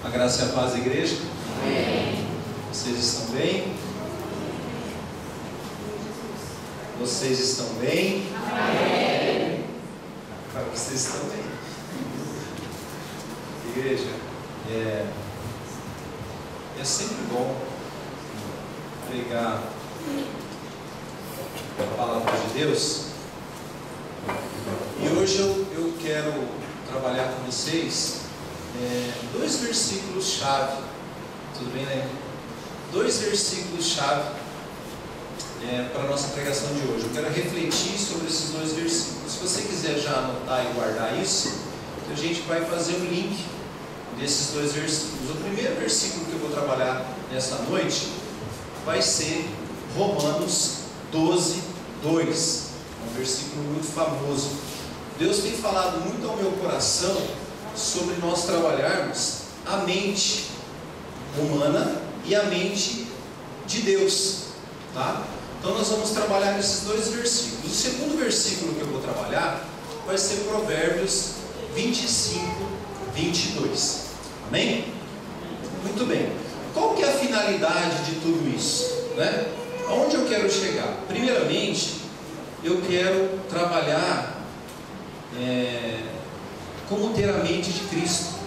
A graça e a paz da igreja. Amém. Vocês estão bem? Vocês estão bem? Amém. Claro que vocês estão bem. Igreja, é sempre bom pregar a palavra de Deus. E hoje eu quero trabalhar com vocês dois versículos-chave. Tudo bem, né? Dois versículos-chave para a nossa pregação de hoje. Eu quero refletir sobre esses dois versículos. Se você quiser já anotar e guardar isso, então a gente vai fazer um link desses dois versículos. O primeiro versículo que eu vou trabalhar nesta noite vai ser Romanos 12, 2. Um versículo muito famoso. Deus tem falado muito ao meu coração sobre nós trabalharmos a mente humana e a mente de Deus, tá? Então nós vamos trabalhar nesses dois versículos. O segundo versículo que eu vou trabalhar vai ser Provérbios 25, 22. Amém? Muito bem. Qual que é a finalidade de tudo isso, né? Aonde eu quero chegar? Primeiramente, eu quero trabalhar como ter a mente de Cristo.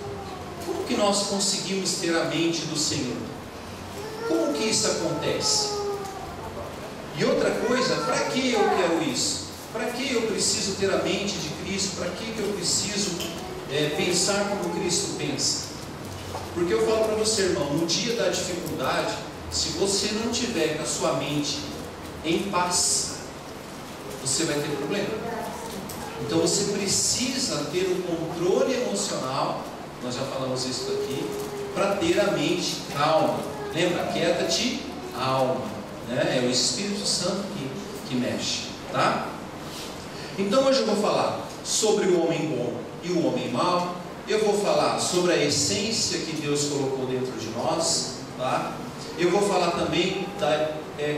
Como que nós conseguimos ter a mente do Senhor? Como que isso acontece? E outra coisa, para que eu quero isso? Para que eu preciso ter a mente de Cristo? Para que eu preciso pensar como Cristo pensa? Porque eu falo para você, irmão, no dia da dificuldade, se você não tiver com a sua mente em paz, você vai ter problema. Então você precisa ter um controle emocional, nós já falamos isso aqui, para ter a mente calma. Lembra? Aquieta-te, alma, né? É o Espírito Santo que mexe, tá? Então hoje eu vou falar sobre o homem bom e o homem mau. Eu vou falar sobre a essência que Deus colocou dentro de nós, tá? Eu vou falar também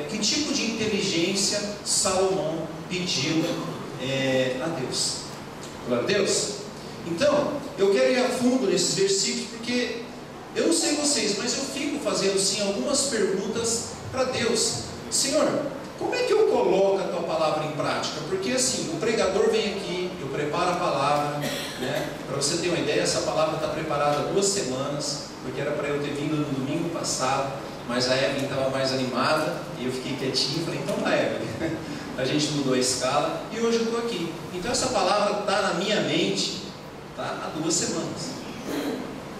que tipo de inteligência Salomão pediu a Deus. Glória a Deus. Então, eu quero ir a fundo nesses versículos, porque eu não sei vocês, mas eu fico fazendo sim algumas perguntas para Deus. Senhor, como é que eu coloco a tua palavra em prática? Porque assim, o pregador vem aqui, eu preparo a palavra, né? Para você ter uma ideia, essa palavra está preparada há 2 semanas, porque era para eu ter vindo no domingo passado, mas a Evelyn estava mais animada e eu fiquei quietinho. Falei, então tá, Evelyn. A gente mudou a escala e hoje eu estou aqui. Então essa palavra está na minha mente, tá? Há 2 semanas,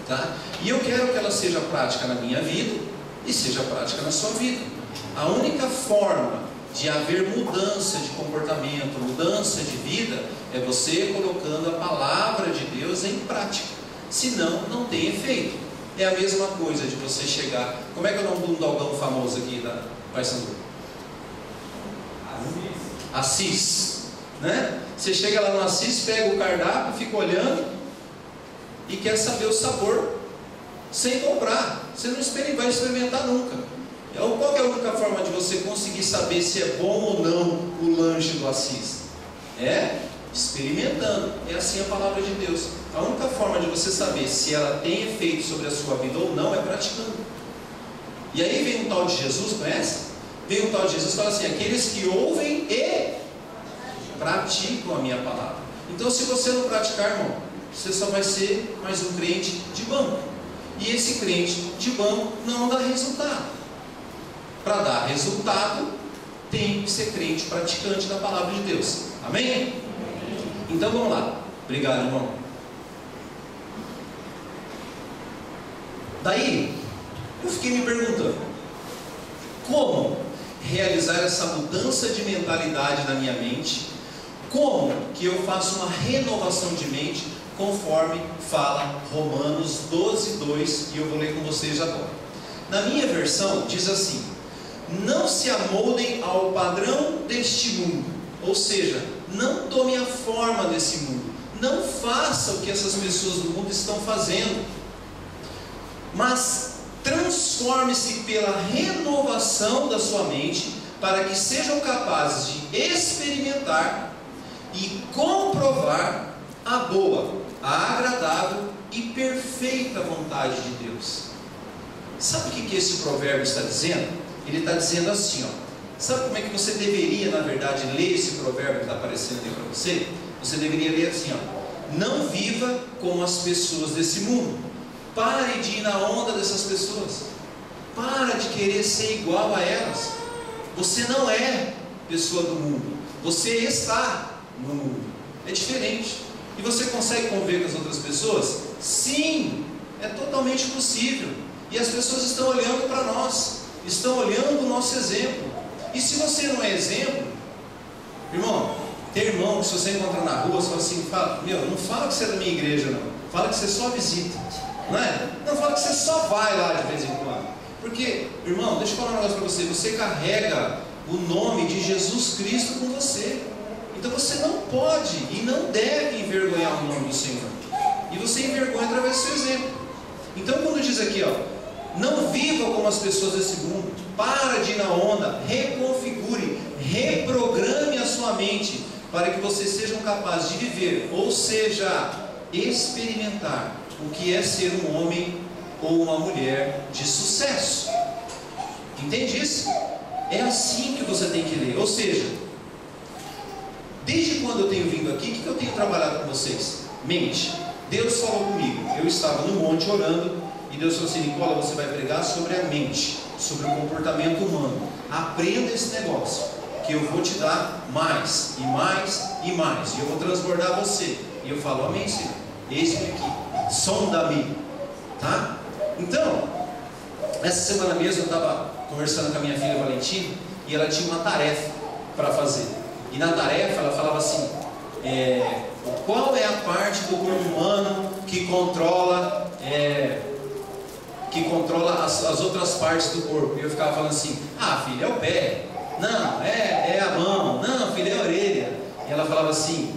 tá? E eu quero que ela seja prática na minha vida e seja prática na sua vida. A única forma de haver mudança de comportamento, mudança de vida, é você colocando a palavra de Deus em prática. Senão, não tem efeito. É a mesma coisa de você chegar... Como é que é o nome de um dogão famoso aqui da Paysandu? Assis, né? Você chega lá no Assis, pega o cardápio, fica olhando e quer saber o sabor sem comprar. Você não vai experimentar nunca. Qual é a única forma de você conseguir saber se é bom ou não o lanche do Assis? É experimentando. É assim a palavra de Deus. A única forma de você saber se ela tem efeito sobre a sua vida ou não é praticando. E aí vem um tal de Jesus, conhece? Vem um tal de Jesus e fala assim: aqueles que ouvem e praticam a minha palavra. Então, se você não praticar, irmão, você só vai ser mais um crente de banco. E esse crente de banco não dá resultado. Para dar resultado, tem que ser crente praticante da palavra de Deus. Amém? Então vamos lá. Obrigado, irmão. Daí, eu fiquei me perguntando: como realizar essa mudança de mentalidade na minha mente? Como que eu faço uma renovação de mente, conforme fala Romanos 12, 2, e eu vou ler com vocês agora. Na minha versão diz assim: não se amoldem ao padrão deste mundo, ou seja, não tomem a forma desse mundo, não faça o que essas pessoas do mundo estão fazendo, mas transforme-se pela renovação da sua mente, para que sejam capazes de experimentar e comprovar a boa, a agradável e perfeita vontade de Deus. Sabe o que esse provérbio está dizendo? Ele está dizendo assim, ó. Sabe como é que você deveria, na verdade, ler esse provérbio que está aparecendo aí para você? Você deveria ler assim, ó: não viva como as pessoas desse mundo. Pare de ir na onda dessas pessoas. Para de querer ser igual a elas. Você não é pessoa do mundo. Você está no mundo. É diferente. E você consegue conviver com as outras pessoas? Sim, é totalmente possível. E as pessoas estão olhando para nós, estão olhando o nosso exemplo. E se você não é exemplo, irmão, tem irmão que se você encontrar na rua, você fala assim, não fala que você é da minha igreja, não. Fala que você só visita, não é? Não fala que você só vai lá de vez em quando. Porque, irmão, deixa eu falar um negócio para você. Você carrega o nome de Jesus Cristo com você. Então você não pode e não deve envergonhar o nome do Senhor. E você envergonha através do seu exemplo. Então quando diz aqui, ó, não viva como as pessoas desse mundo. Para de ir na onda. Reconfigure, reprograme a sua mente para que vocês sejam capazes de viver, ou seja, experimentar o que é ser um homem ou uma mulher de sucesso. Entende isso? É assim que você tem que ler. Ou seja, desde quando eu tenho vindo aqui, o que eu tenho trabalhado com vocês? Mente. Deus falou comigo. Eu estava no monte orando e Deus falou assim: Nicola, você vai pregar sobre a mente, sobre o comportamento humano. Aprenda esse negócio, que eu vou te dar mais, e mais, e mais. E eu vou transbordar você. E eu falo: amém, Senhor. Eis-me aqui. Sonda-me. Tá? Então, essa semana mesmo eu estava conversando com a minha filha Valentina e ela tinha uma tarefa para fazer. E na tarefa ela falava assim: qual é a parte do corpo humano que controla as outras partes do corpo? E eu ficava falando assim: ah, filha, é o pé. Não, é a mão. Não, filha, é a orelha. E ela falava assim: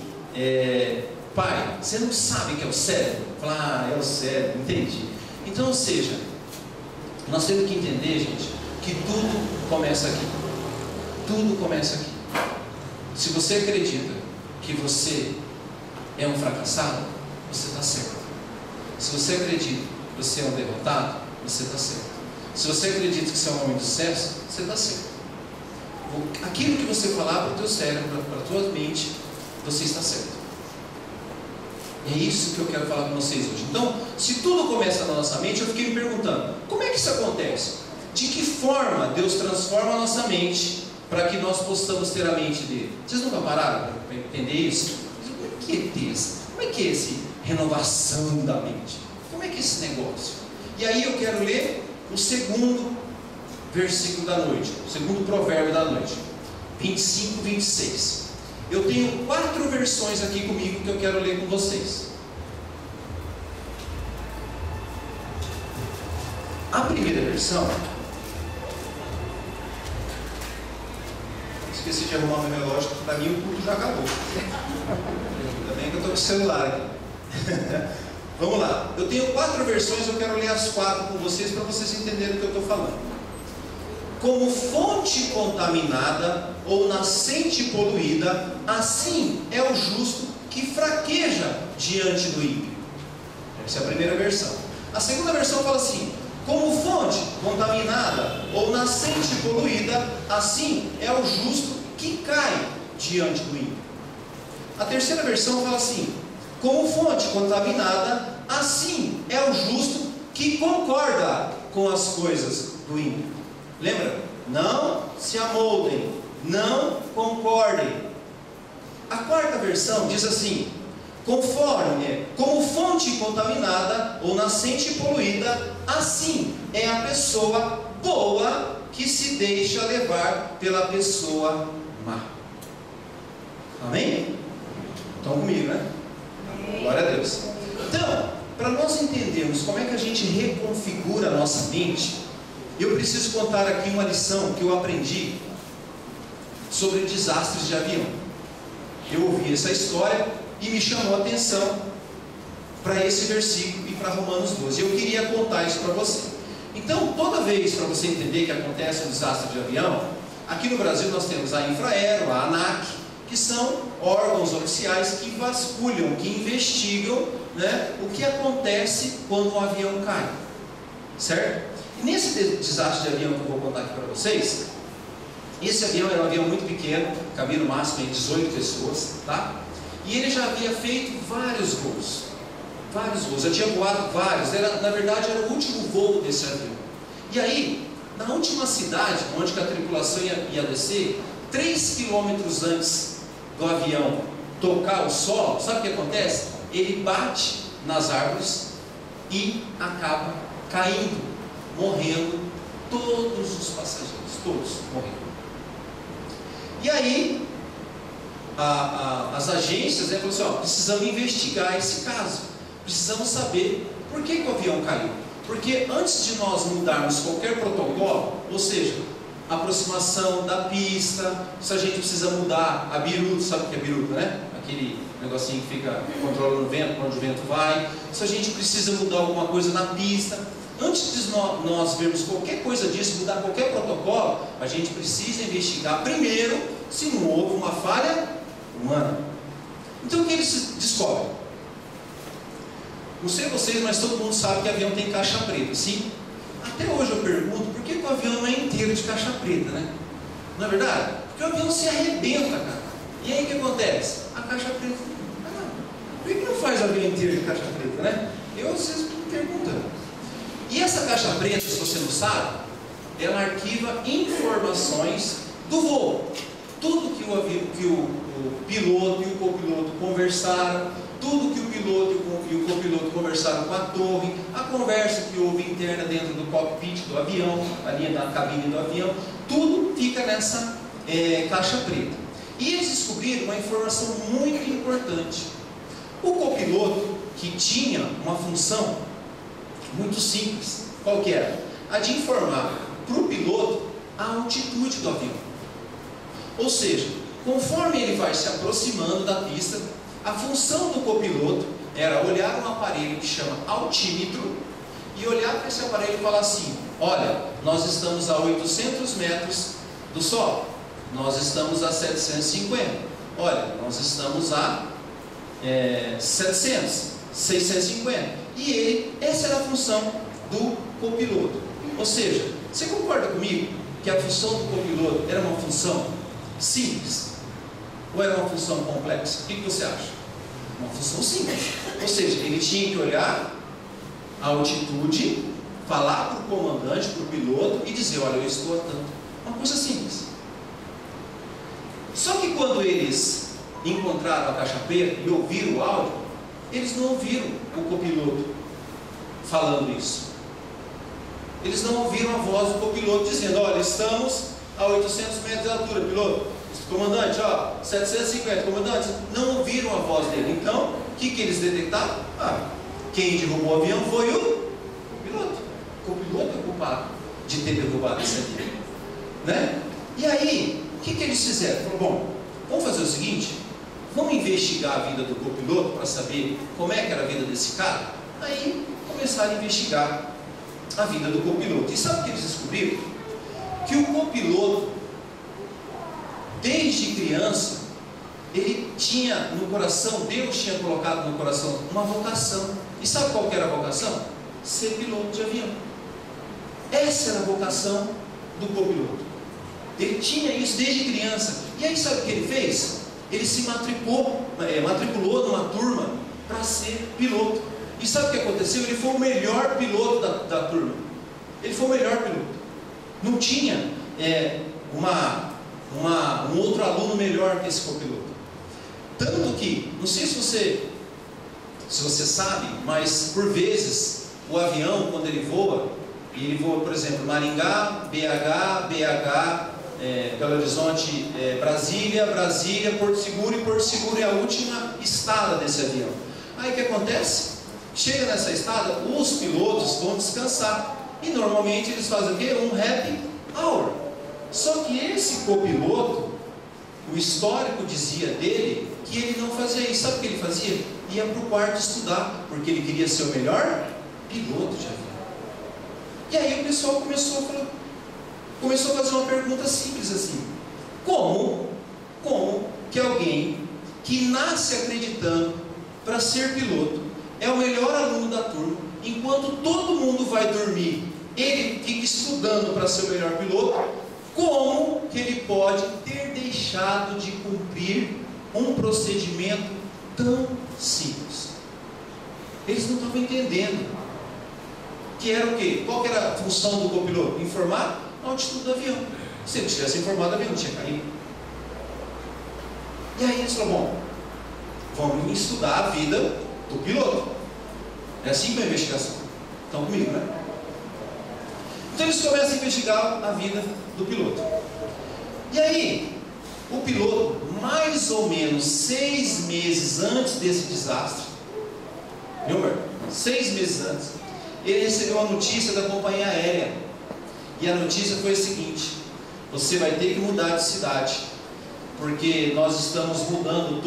pai, você não sabe que é o cérebro? Eu falava: ah, é o cérebro, entendi. Então, ou seja, nós temos que entender, gente, que tudo começa aqui. Tudo começa aqui. Se você acredita que você é um fracassado, você está certo. Se você acredita que você é um derrotado, você está certo. Se você acredita que você é um homem de sucesso, você está certo. Aquilo que você falar para o teu cérebro, para a tua mente, você está certo. É isso que eu quero falar com vocês hoje. Então, se tudo começa na nossa mente, eu fiquei me perguntando: como é que isso acontece? De que forma Deus transforma a nossa mente para que nós possamos ter a mente dele? Vocês nunca pararam para entender isso? Como é que é isso? Como é que é essa renovação da mente? Como é que é esse negócio? E aí eu quero ler o segundo versículo da noite, o segundo provérbio da noite, 25, 26. Eu tenho 4 versões aqui comigo que eu quero ler com vocês. A primeira versão, esqueci de arrumar meu relógio, para mim o culto já acabou. Ainda bem que eu estou com o celular aqui. Vamos lá, eu tenho 4 versões, eu quero ler as 4 com vocês para vocês entenderem o que eu estou falando. Como fonte contaminada ou nascente poluída, assim é o justo que fraqueja diante do ímpio. Essa é a primeira versão. A segunda versão fala assim: como fonte contaminada ou nascente poluída, assim é o justo que cai diante do ímpio. A terceira versão fala assim: como fonte contaminada, assim é o justo que concorda com as coisas do ímpio. Lembra? Não se amoldem, não concordem. A quarta versão diz assim: como fonte contaminada ou nascente poluída, assim é a pessoa boa que se deixa levar pela pessoa má. Amém? Estão comigo, né? Glória a Deus. Então, para nós entendermos como é que a gente reconfigura a nossa mente, eu preciso contar aqui uma lição que eu aprendi sobre desastres de avião. Eu ouvi essa história e me chamou a atenção para esse versículo e para Romanos 12. Eu queria contar isso para você. Então, toda vez, para você entender que acontece um desastre de avião, aqui no Brasil nós temos a Infraero, a ANAC, que são órgãos oficiais que vasculham, que investigam, né, o que acontece quando um avião cai, certo? E nesse desastre de avião que eu vou contar aqui para vocês, esse avião era um avião muito pequeno, cabia no máximo em 18 pessoas, tá? E ele já havia feito vários voos, já tinha voado vários, na verdade era o último voo desse avião. E aí, na última cidade, onde a tripulação ia descer, 3 quilômetros antes do avião tocar o solo, sabe o que acontece? Ele bate nas árvores e acaba caindo, morrendo todos os passageiros, todos morrendo. E aí, as agências falaram assim, precisamos investigar esse caso, precisamos saber por que o avião caiu. Porque antes de nós mudarmos qualquer protocolo, ou seja, aproximação da pista, se a gente precisa mudar a biruta, sabe o que é biruta, né? Aquele negocinho que fica controlando o vento, para onde o vento vai. Se a gente precisa mudar alguma coisa na pista, antes de nós vermos qualquer coisa disso, mudar qualquer protocolo, a gente precisa investigar primeiro se não houve uma falha humana. Então o que eles descobrem? Não sei vocês, mas todo mundo sabe que avião tem caixa preta, sim? Até hoje eu pergunto, por que o avião não é inteiro de caixa preta, né? Não é verdade? Porque o avião se arrebenta, cara. E aí o que acontece? A caixa preta... por que não faz o avião inteiro de caixa preta, né? Eu às vezes me pergunto. E essa caixa preta, se você não sabe, ela arquiva informações do voo. Tudo que o piloto e o copiloto conversaram, tudo que o piloto e o copiloto conversaram com a torre, a conversa que houve interna dentro do cockpit do avião, ali na cabine do avião, tudo fica nessa caixa preta. E eles descobriram uma informação muito importante. O copiloto, que tinha uma função muito simples, qual que era? A de informar para o piloto a altitude do avião. Ou seja, conforme ele vai se aproximando da pista, a função do copiloto era olhar um aparelho que chama altímetro e olhar para esse aparelho e falar assim: olha, nós estamos a 800 metros do solo, nós estamos a 750, olha, nós estamos a 700, 650. E essa era a função do copiloto. Ou seja, você concorda comigo que a função do copiloto era uma função simples? Ou era uma função complexa? O que você acha? Uma função simples. Ou seja, ele tinha que olhar a altitude, falar para o comandante, para o piloto e dizer: olha, eu estou a tanto. Uma coisa simples. Só que quando eles encontraram a caixa preta e ouviram o áudio, eles não ouviram o copiloto falando isso. Eles não ouviram a voz do copiloto dizendo: olha, estamos a 800 metros de altura, piloto. Comandante, 750, comandante. Não ouviram a voz dele. Então, o que eles detectaram? Quem derrubou o avião foi o piloto. O piloto é culpado de ter derrubado esse avião, né? E aí, o que eles fizeram? Falaram: bom, vamos fazer o seguinte, vamos investigar a vida do copiloto para saber como é que era a vida desse cara. Aí, começaram a investigar a vida do copiloto. E sabe o que eles descobriram? Que o copiloto, desde criança, ele tinha no coração, Deus tinha colocado no coração uma vocação. E sabe qual que era a vocação? Ser piloto de avião. Essa era a vocação do copiloto. Ele tinha isso desde criança. E aí sabe o que ele fez? Ele se matriculou numa turma para ser piloto. E sabe o que aconteceu? Ele foi o melhor piloto da turma. Ele foi o melhor piloto. Não tinha um outro aluno melhor que esse copiloto. Tanto que, não sei se você sabe, mas por vezes o avião, quando ele voa, por exemplo, Maringá, BH, Belo Horizonte, Brasília, Porto Seguro, e Porto Seguro é a última estada desse avião. Aí o que acontece? Chega nessa estada, os pilotos vão descansar. E normalmente eles fazem o quê? Um happy hour. Só que esse copiloto, o histórico dizia dele que ele não fazia isso. Sabe o que ele fazia? Ia para o quarto estudar, porque ele queria ser o melhor piloto de avião. E aí o pessoal começou a fazer uma pergunta simples assim: como que alguém que nasce acreditando para ser piloto, é o melhor aluno da turma, enquanto todo mundo vai dormir, ele fica estudando para ser o melhor piloto. Como que ele pode ter deixado de cumprir um procedimento tão simples? Eles não estavam entendendo. Que era o quê? Qual que era a função do copiloto? Informar a altitude do avião. Se ele tivesse informado, o avião não tinha caído. E aí eles falaram, bom, vamos estudar a vida do piloto. É assim que é a investigação. Estão comigo, né? Então eles começam a investigar a vida do piloto. E aí, o piloto, mais ou menos 6 meses antes desse desastre, viu, meu? 6 meses antes, ele recebeu a notícia da companhia aérea. E a notícia foi a seguinte: você vai ter que mudar de cidade, porque nós estamos mudando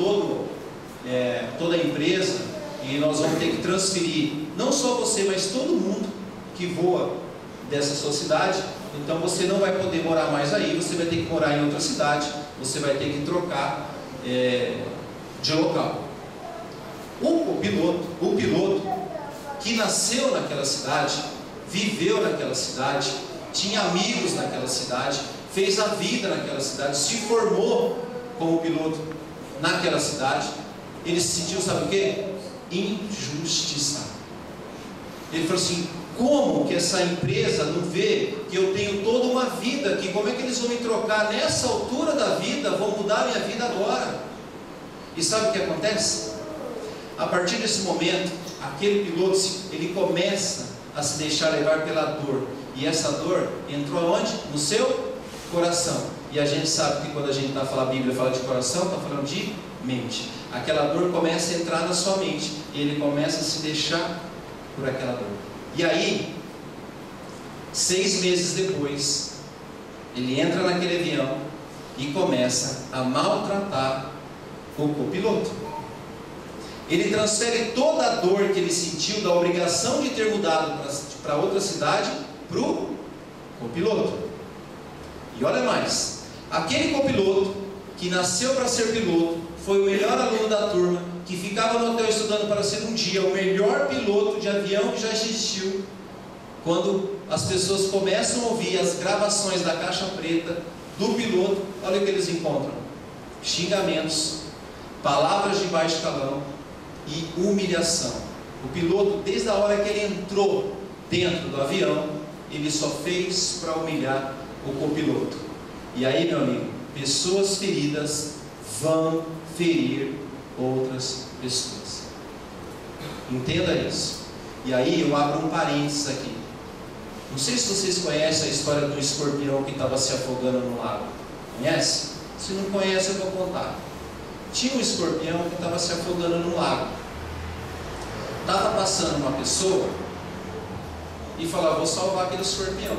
toda a empresa, e nós vamos ter que transferir não só você, mas todo mundo que voa dessa sua cidade. Então você não vai poder morar mais aí, você vai ter que morar em outra cidade, você vai ter que trocar de local. O piloto que nasceu naquela cidade, viveu naquela cidade, tinha amigos naquela cidade, fez a vida naquela cidade, se formou como piloto naquela cidade, ele se sentiu, sabe o quê? Injustiçado. Ele falou assim: como que essa empresa não vê que eu tenho toda uma vida aqui? Como é que eles vão me trocar nessa altura da vida? Vão mudar a minha vida agora? E sabe o que acontece? A partir desse momento, aquele piloto, ele começa a se deixar levar pela dor. E essa dor entrou aonde? No seu coração. E a gente sabe que quando a gente a Bíblia fala de coração, está falando de mente. Aquela dor começa a entrar na sua mente, e ele começa a se deixar por aquela dor. E aí, 6 meses depois, ele entra naquele avião e começa a maltratar o copiloto. Ele transfere toda a dor que ele sentiu da obrigação de ter mudado para outra cidade para o copiloto. E olha mais, aquele copiloto que nasceu para ser piloto, foi o melhor aluno da turma, que ficava no hotel estudando para ser um dia o melhor piloto de avião que já existiu. Quando as pessoas começam a ouvir as gravações da caixa preta do piloto, olha o que eles encontram: xingamentos, palavras de baixo calão e humilhação. O piloto, desde a hora que ele entrou dentro do avião, ele só fez para humilhar o copiloto. E aí, meu amigo, pessoas feridas vão ferir outras pessoas. Entenda isso. E aí eu abro um parênteses aqui. Não sei se vocês conhecem a história do escorpião que estava se afogando no lago. Conhece? Se não conhece, eu vou contar. Tinha um escorpião que estava se afogando no lago. Estava passando uma pessoa e falava: vou salvar aquele escorpião.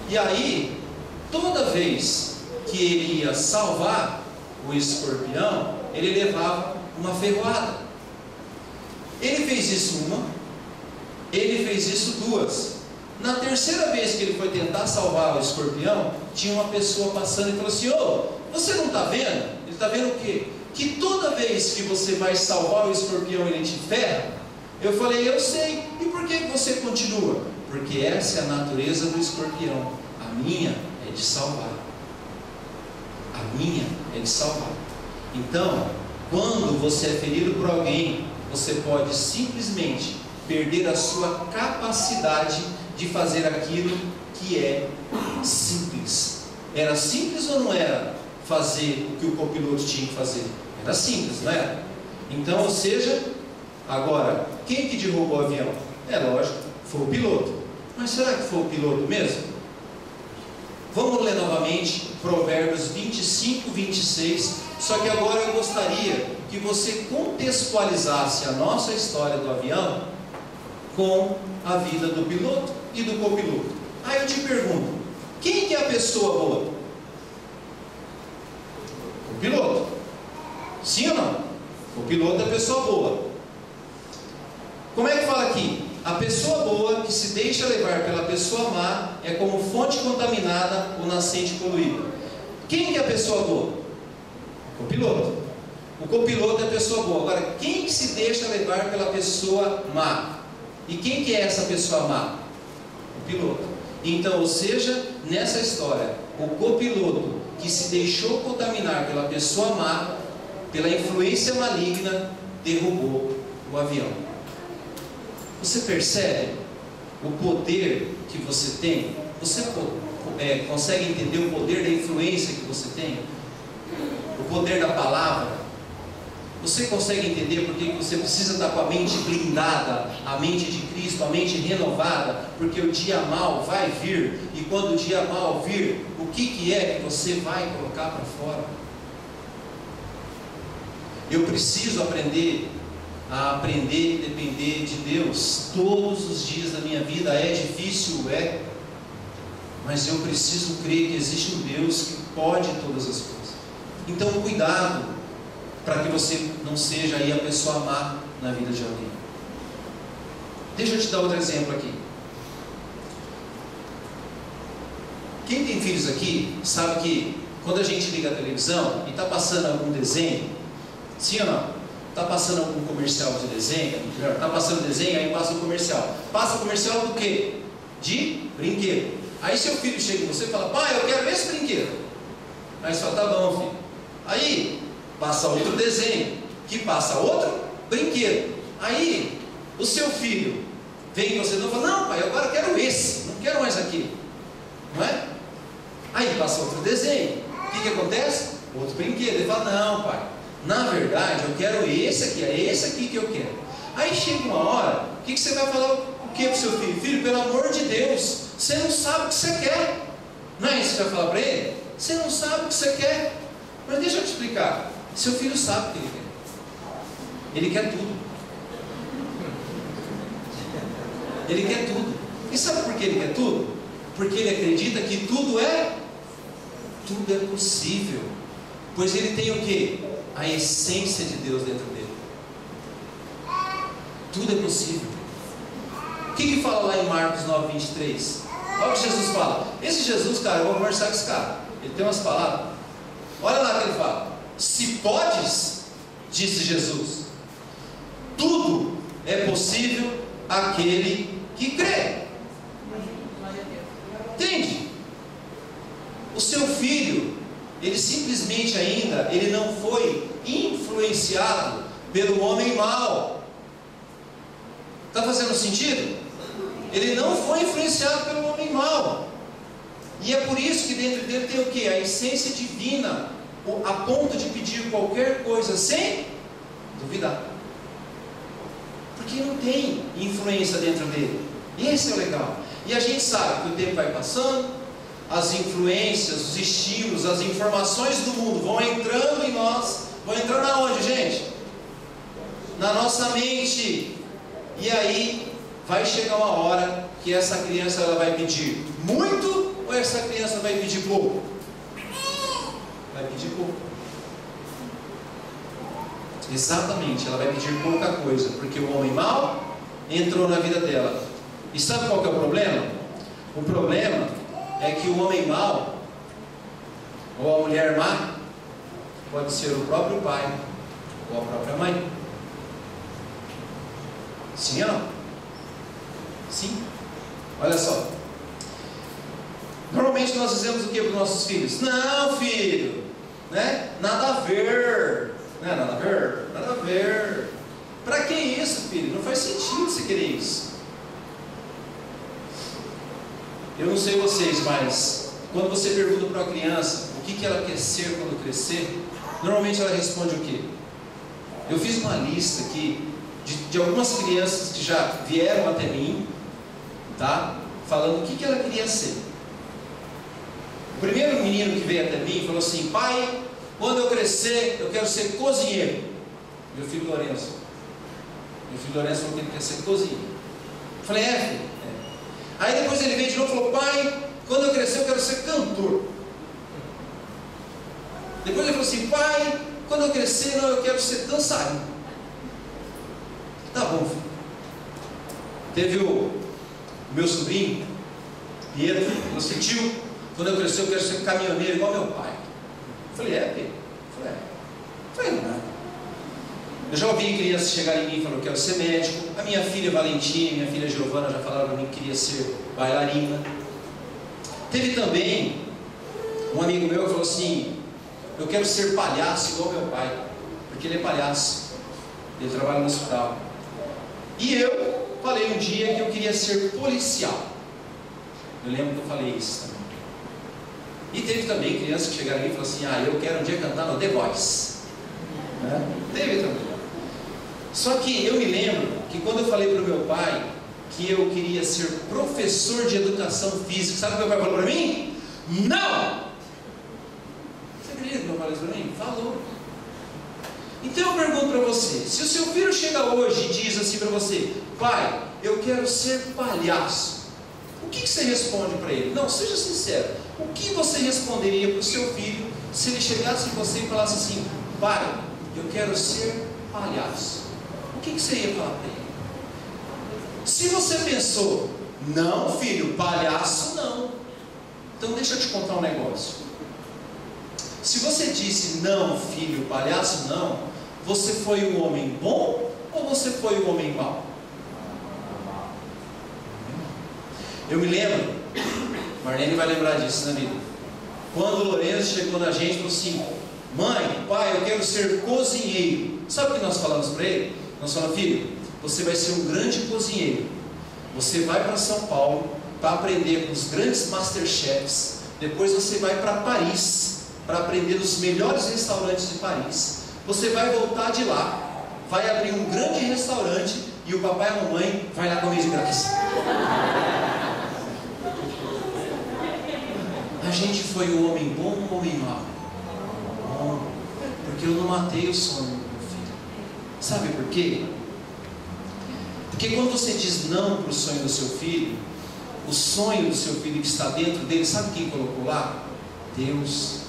E aí, toda vez que ele ia salvar o escorpião, ele levava uma ferroada. Ele fez isso uma, ele fez isso duas. Na terceira vez que ele foi tentar salvar o escorpião, tinha uma pessoa passando e falou assim: ô, você não está vendo? Ele está vendo o quê? Que toda vez que você vai salvar o escorpião, ele te ferra. Eu falei: eu sei. E por que você continua? Porque essa é a natureza do escorpião. A minha é de salvar. A minha é de salvar. Então, quando você é ferido por alguém, você pode simplesmente perder a sua capacidade de fazer aquilo que é simples. Era simples ou não era fazer o que o copiloto tinha que fazer? Era simples, não era? Então, ou seja, agora, quem que derrubou o avião? É lógico, foi o piloto. Mas será que foi o piloto mesmo? Vamos ler novamente Provérbios 25, 26. Só que agora eu gostaria que você contextualizasse a nossa história do avião com a vida do piloto e do copiloto. Aí eu te pergunto: quem que é a pessoa boa? O piloto. Sim ou não? O piloto é a pessoa boa. Como é que fala aqui? A pessoa boa que se deixa levar pela pessoa má é como fonte contaminada ou nascente poluída. Quem que é a pessoa boa? O piloto. O copiloto é a pessoa boa. Agora, quem se deixa levar pela pessoa má? E quem que é essa pessoa má? O piloto. Então, ou seja, nessa história, o copiloto que se deixou contaminar pela pessoa má, pela influência maligna, derrubou o avião. Você percebe o poder que você tem? Você consegue entender o poder da influência que você tem? O poder da palavra? Você consegue entender por que você precisa estar com a mente blindada, a mente de Cristo, a mente renovada? Porque o dia mal vai vir, e quando o dia mal vir, o que é que você vai colocar para fora? Eu preciso aprender e depender de Deus todos os dias da minha vida. É difícil, mas eu preciso crer que existe um Deus que pode todas as coisas. Então, cuidado para que você não seja aí a pessoa má na vida de alguém. Deixa eu te dar outro exemplo aqui. Quem tem filhos aqui sabe que quando a gente liga a televisão e está passando algum desenho, sim ou não? Está passando algum comercial de desenho, está passando desenho, aí passa o comercial. Passa o comercial do quê? De brinquedo. Aí seu filho chega em você e fala: pai, eu quero esse brinquedo. Aí você fala: tá bom, filho. Aí passa outro desenho, que passa outro brinquedo. Aí o seu filho vem em você e fala: não, pai, eu agora quero esse, não quero mais aquele. Não é? Aí passa outro desenho. O que acontece? Outro brinquedo. Ele fala: não, pai, na verdade eu quero esse aqui, é esse aqui que eu quero. Aí chega uma hora, o que você vai falar o que para o seu filho? Filho, pelo amor de Deus, você não sabe o que você quer. Não é isso que você vai falar para ele? Você não sabe o que você quer. Mas deixa eu te explicar. Seu filho sabe o que ele quer. Ele quer tudo. Ele quer tudo. E sabe por que ele quer tudo? Porque ele acredita que tudo é possível. Pois ele tem o quê? A essência de Deus dentro dele. Tudo é possível. O que fala lá em Marcos 9:23? Olha o que Jesus fala. Esse Jesus, cara, eu vou conversar com esse cara. Ele tem umas palavras. Olha lá que ele fala: se podes, disse Jesus, tudo é possível àquele que crê. Entende? O seu filho, ele simplesmente ainda, ele não foi influenciado pelo homem mau. Está fazendo sentido? Ele não foi influenciado pelo homem mau. E é por isso que dentro dele tem o que? A essência divina, a ponto de pedir qualquer coisa sem duvidar. Porque não tem influência dentro dele. E esse é o legal. E a gente sabe que o tempo vai passando, as influências, os estímulos, as informações do mundo vão entrando em nós. Vão entrando aonde, gente? Na nossa mente. E aí vai chegar uma hora que essa criança ela vai pedir muito, ou essa criança vai pedir pouco? Vai pedir pouco. Exatamente, ela vai pedir pouca coisa, porque o homem mau entrou na vida dela. E sabe qual que é o problema? O problema é que o homem mau, ou a mulher má, pode ser o próprio pai, ou a própria mãe. Sim ou não? Sim. Olha só. Normalmente nós dizemos o que para os nossos filhos? Não, filho, né? Nada a ver. Não é nada a ver? Nada a ver. Para que isso, filho? Não faz sentido você querer isso. Eu não sei vocês, mas quando você pergunta para uma criança o que ela quer ser quando crescer, normalmente ela responde o quê? Eu fiz uma lista aqui de algumas crianças que já vieram até mim, tá? Falando o que ela queria ser. O primeiro menino que veio até mim falou assim: pai, quando eu crescer, eu quero ser cozinheiro. Meu filho Lourenço falou que ele quer ser cozinheiro. Eu falei: filho? Aí depois ele veio de novo e falou: pai, quando eu crescer, eu quero ser cantor. Depois ele falou assim: pai, quando eu crescer, não, eu quero ser dançarino. Tá bom, filho. Teve o meu sobrinho, Pietro, falou assim: tio, quando eu crescer eu quero ser caminhoneiro igual meu pai. Eu falei: Pedro? Eu falei: não. Eu já ouvi crianças chegarem em mim e falaram: eu quero ser médico. A minha filha Valentina, minha filha Giovana já falaram para mim que queria ser bailarina. Teve também um amigo meu que falou assim: eu quero ser palhaço igual meu pai, porque ele é palhaço, ele trabalha no hospital. E eu falei um dia que eu queria ser policial. Eu lembro que eu falei isso também. E teve também crianças que chegaram em mim e falaram assim: ah, eu quero um dia cantar no The Voice, né? Teve também. Só que eu me lembro que quando eu falei para o meu pai que eu queria ser professor de educação física, sabe o que meu pai falou para mim? Não! Você acredita que meu pai falou para mim? Falou. Então eu pergunto para você: se o seu filho chega hoje e diz assim para você: pai, eu quero ser palhaço, o que você responde para ele? Não, seja sincero. O que você responderia para o seu filho se ele chegasse em você e falasse assim: pai, eu quero ser palhaço? O que você ia falar para ele? Se você pensou: não, filho, palhaço não, então deixa eu te contar um negócio. Se você disse: não, filho, palhaço não, você foi um homem bom ou você foi um homem mau? Eu me lembro, Marlene vai lembrar disso na vida, quando o Lourenço chegou na gente e falou assim: mãe, pai, eu quero ser cozinheiro. Sabe o que nós falamos para ele? Nós falamos: filho, você vai ser um grande cozinheiro. Você vai para São Paulo para aprender com os grandes masterchefs. Depois você vai para Paris para aprender nos melhores restaurantes de Paris. Você vai voltar de lá, vai abrir um grande restaurante e o papai e a mamãe vai lá comer de graça. A gente foi o homem bom ou o homem mau? Bom, porque eu não matei o sonho do meu filho. Sabe por quê? Porque quando você diz não para o sonho do seu filho, o sonho do seu filho que está dentro dele, sabe quem colocou lá? Deus.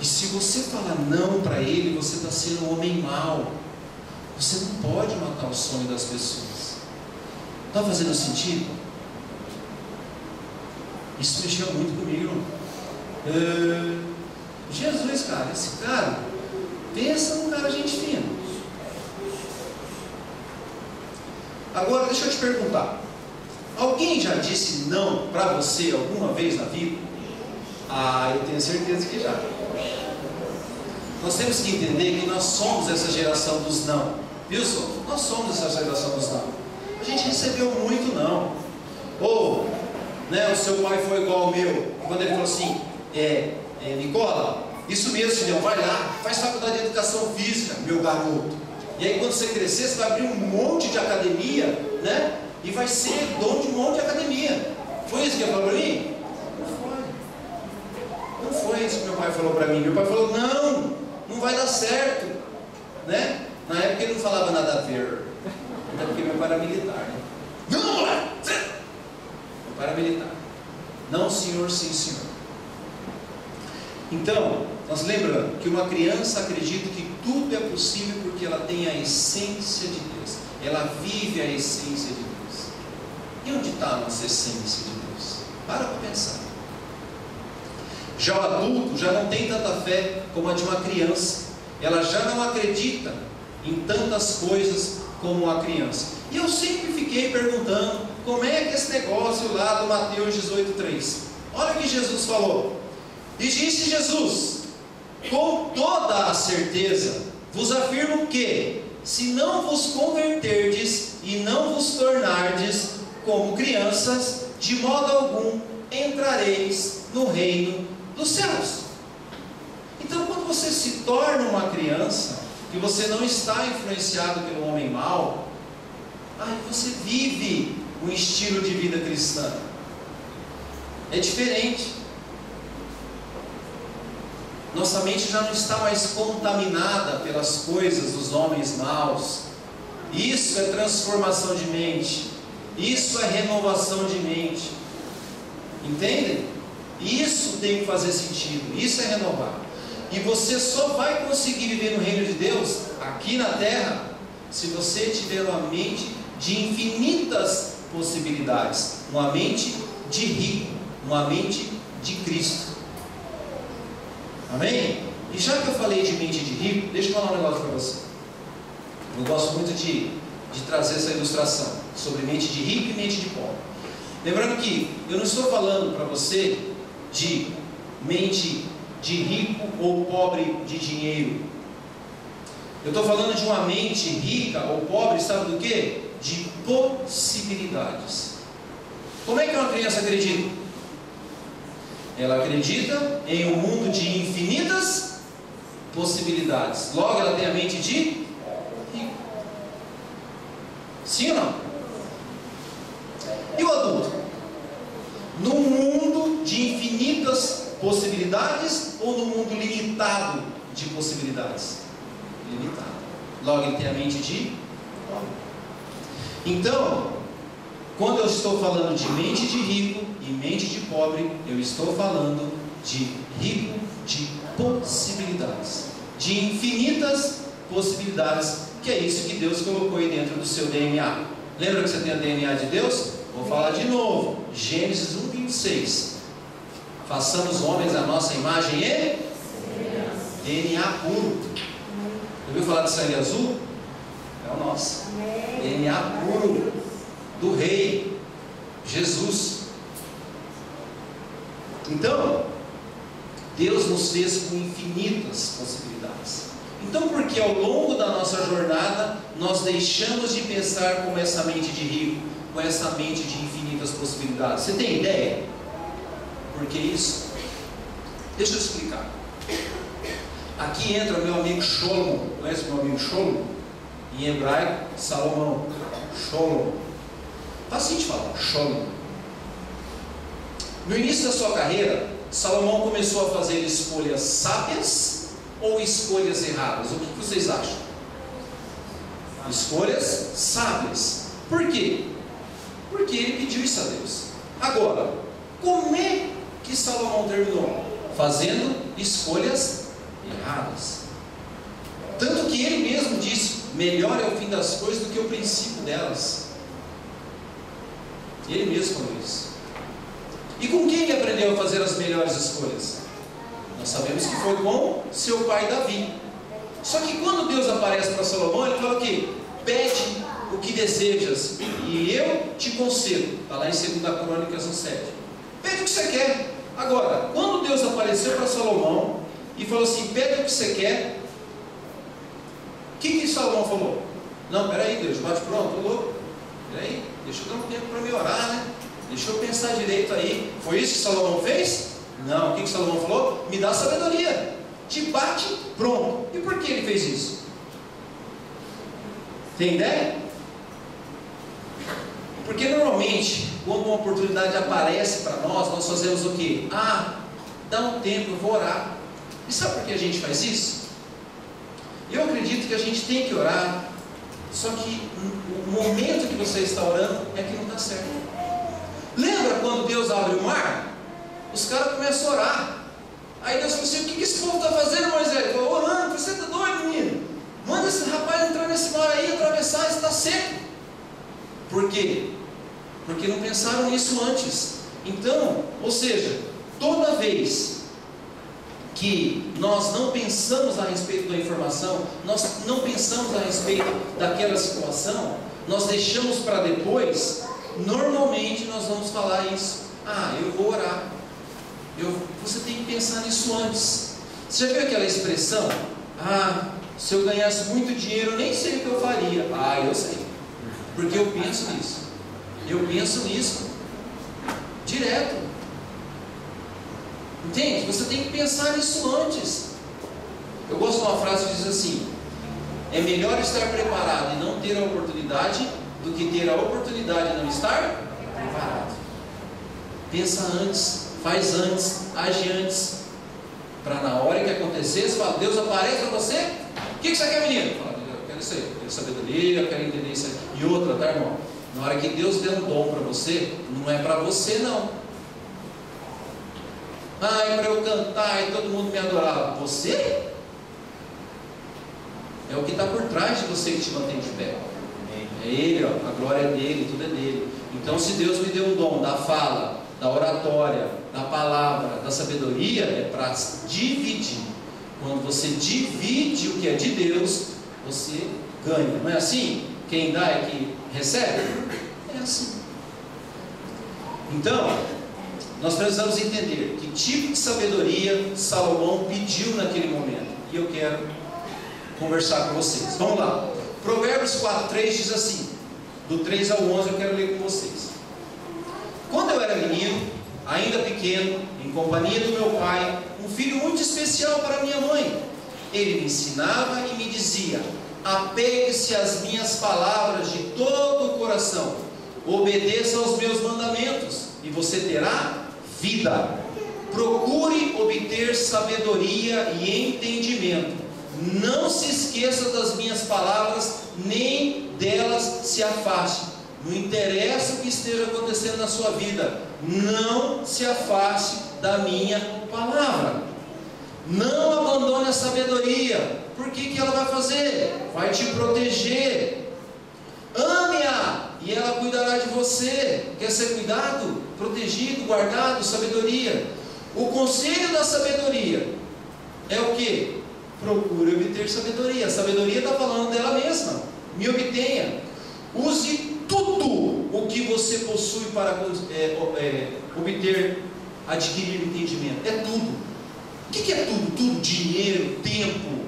E se você falar não para ele, você está sendo um homem mau. Você não pode matar o sonho das pessoas. Está fazendo sentido? Isso mexeu muito comigo. Jesus, cara, esse cara, pensa num cara gente fina. Agora deixa eu te perguntar: alguém já disse não para você alguma vez na vida? Ah, eu tenho certeza que já. Nós temos que entender que nós somos essa geração dos não. Viu, só? Nós somos essa geração dos não. A gente recebeu muito não. Ou, né, o seu pai foi igual ao meu, quando ele falou assim: Nicola, isso mesmo, filhão, vai lá, faz faculdade de educação física, meu garoto. E aí quando você crescer, você vai abrir um monte de academia, né? E vai ser dono de um monte de academia. Foi isso que ele falou para mim? Não foi isso que meu pai falou para mim. Meu pai falou: não vai dar certo, né? Na época ele não falava nada a ver, até porque meu pai era militar, né? Não, meu pai era militar. Não, senhor, sim, senhor. Então, nós lembramos que uma criança acredita que tudo é possível porque ela tem a essência de Deus. Ela vive a essência de Deus. E onde está a nossa essência de Deus? Para pensar. Já o adulto já não tem tanta fé como a de uma criança. Ela já não acredita em tantas coisas como a criança. E eu sempre fiquei perguntando: como é que esse negócio lá do Mateus 18:3? Olha o que Jesus falou. E disse Jesus: com toda a certeza vos afirmo que, se não vos converterdes e não vos tornardes como crianças, de modo algum entrareis no reino dos céus. Então, quando você se torna uma criança, que você não está influenciado pelo homem mau, aí você vive um estilo de vida cristã. É diferente. Nossa mente já não está mais contaminada pelas coisas dos homens maus. Isso é transformação de mente. Isso é renovação de mente. Entendem? Isso tem que fazer sentido. Isso é renovar. E você só vai conseguir viver no reino de Deus, aqui na terra, se você tiver uma mente de infinitas possibilidades. Uma mente de rico. Uma mente de Cristo. Amém? E já que eu falei de mente de rico, deixa eu falar um negócio para você. Eu gosto muito de trazer essa ilustração sobre mente de rico e mente de pobre. Lembrando que eu não estou falando para você de mente de rico ou pobre de dinheiro. Eu estou falando de uma mente rica ou pobre, sabe do quê? De possibilidades. Como é que uma criança acredita? Ela acredita em um mundo de infinitas possibilidades. Logo, ela tem a mente de rico. Sim ou não? E o adulto? Num mundo de infinitas possibilidades ou num mundo limitado de possibilidades? Limitado. Logo, ele tem a mente de pobre. Então, quando eu estou falando de mente de rico e mente de pobre, eu estou falando de rico de possibilidades, de infinitas possibilidades, que é isso que Deus colocou aí dentro do seu DNA. Lembra que você tem o DNA de Deus? Vou falar de novo, Gênesis 1:26. Façamos homens à nossa imagem e DNA puro. Já ouviu falar de sangue azul? É o nosso. DNA puro do Rei Jesus. Então, Deus nos fez com infinitas possibilidades. Então, por que ao longo da nossa jornada nós deixamos de pensar com essa mente de rico, com essa mente de infinitas possibilidades? Você tem ideia? Por que isso? Deixa eu explicar. Aqui entra meu amigo Shlomo. Conhece meu amigo Shlomo? Em hebraico, Salomão. Shlomo. Fácil de falar, Shlomo. No início da sua carreira, Salomão começou a fazer escolhas sábias ou escolhas erradas? O que vocês acham? Escolhas sábias. Por quê? Porque ele pediu isso a Deus. Agora, como é que Salomão terminou? Fazendo escolhas erradas. Tanto que ele mesmo disse: melhor é o fim das coisas do que o princípio delas. Ele mesmo falou isso. E com quem ele aprendeu a fazer as melhores escolhas? Nós sabemos que foi com seu pai Davi. Só que quando Deus aparece para Salomão, ele fala o quê? Pede o que desejas e eu te concedo. Está lá em 2 Crônicas 1:7. Pede o que você quer. Agora, quando Deus apareceu para Salomão e falou assim: pede o que você quer, o que Salomão falou? Não, peraí, Deus, bate pronto, tô louco. Peraí, deixa eu dar um tempo para me orar, né? Deixa eu pensar direito aí. Foi isso que Salomão fez? Não, o que Salomão falou? Me dá sabedoria. Te bate, pronto. E por que ele fez isso? Tem ideia? Porque normalmente, quando uma oportunidade aparece para nós, nós fazemos o quê? Ah, dá um tempo, eu vou orar. E sabe por que a gente faz isso? Eu acredito que a gente tem que orar, só que o momento que você está orando é que não está certo. Lembra quando Deus abre o mar? Os caras começam a orar. Aí Deus falou assim: o que esse povo está fazendo, Moisés? Ele falou: orando. Você está doido, menino? Manda esse rapaz entrar nesse mar aí, atravessar, está seco. Por quê? Porque não pensaram nisso antes. Então, ou seja, toda vez que nós não pensamos a respeito da informação, nós não pensamos a respeito daquela situação, nós deixamos para depois, normalmente nós vamos falar isso: ah, eu vou orar. Você tem que pensar nisso antes. Você já viu aquela expressão: ah, se eu ganhasse muito dinheiro, eu nem sei o que eu faria. Ah, eu sei, porque eu penso nisso. Eu penso nisso direto. Entende? Você tem que pensar nisso antes. Eu gosto de uma frase que diz assim: é melhor estar preparado e não ter a oportunidade do que ter a oportunidade e não estar preparado. Pensa antes, faz antes, age antes, para na hora que acontecer, você fala: Deus aparece para você, o que você quer, menino? Fala: eu quero isso aí, eu quero sabedoria, eu quero entender isso aí. E outra, tá, irmão? Na hora que Deus der um dom para você, não é para você não. Ah, é para eu cantar e todo mundo me adorar. Você? É o que está por trás de você que te mantém de pé. É Ele, ó, a glória é dele, tudo é dele. Então, se Deus me deu um dom da fala, da oratória, da palavra, da sabedoria, é para dividir. Quando você divide o que é de Deus, você ganha. Não é assim? Quem dá é que recebe? É assim. Então, nós precisamos entender que tipo de sabedoria Salomão pediu naquele momento. E eu quero conversar com vocês. Vamos lá. Provérbios 4:3 diz assim, do 3 ao 11 eu quero ler com vocês. Quando eu era menino, ainda pequeno, em companhia do meu pai, um filho muito especial para minha mãe, ele me ensinava e me dizia: apegue-se às minhas palavras de todo o coração, obedeça aos meus mandamentos, e você terá vida. Procure obter sabedoria e entendimento. Não se esqueça das minhas palavras, nem delas se afaste. Não interessa o que esteja acontecendo na sua vida, não se afaste da minha palavra. Não abandone a sabedoria. Por que ela vai fazer? Vai te proteger. Ame-a e ela cuidará de você. Quer ser cuidado, protegido, guardado? Sabedoria. O conselho da sabedoria é o que? Procure obter sabedoria. A sabedoria está falando dela mesma. Me obtenha. Use tudo o que você possui para obter, adquirir entendimento. É tudo. O que é tudo? Tudo: dinheiro, tempo,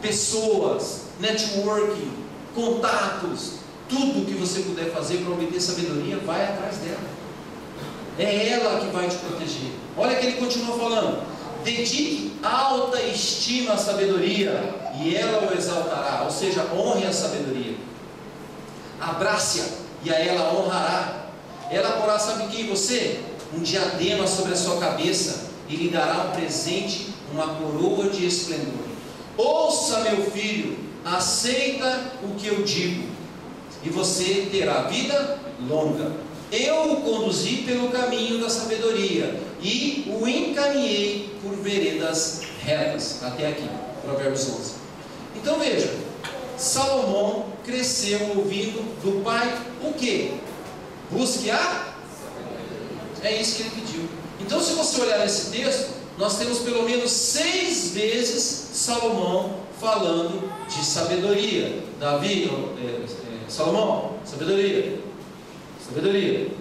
pessoas, networking, contatos. Tudo que você puder fazer para obter sabedoria, vai atrás dela. É ela que vai te proteger. Olha que ele continua falando: dedique alta estima à sabedoria, e ela o exaltará. Ou seja, honre a sabedoria. Abrace-a, e a ela honrará. Ela porá, sabe o que em você? Um diadema sobre a sua cabeça, e lhe dará um presente, uma coroa de esplendor. Ouça, meu filho, aceita o que eu digo, e você terá vida longa. Eu o conduzi pelo caminho da sabedoria, e o encaminhei por veredas retas. Até aqui, Provérbios 11. Então veja, Salomão cresceu ouvindo do pai o que? Busque a... É isso que ele pediu. Então, se você olhar nesse texto, nós temos pelo menos 6 vezes Salomão falando de sabedoria. Salomão, sabedoria, sabedoria,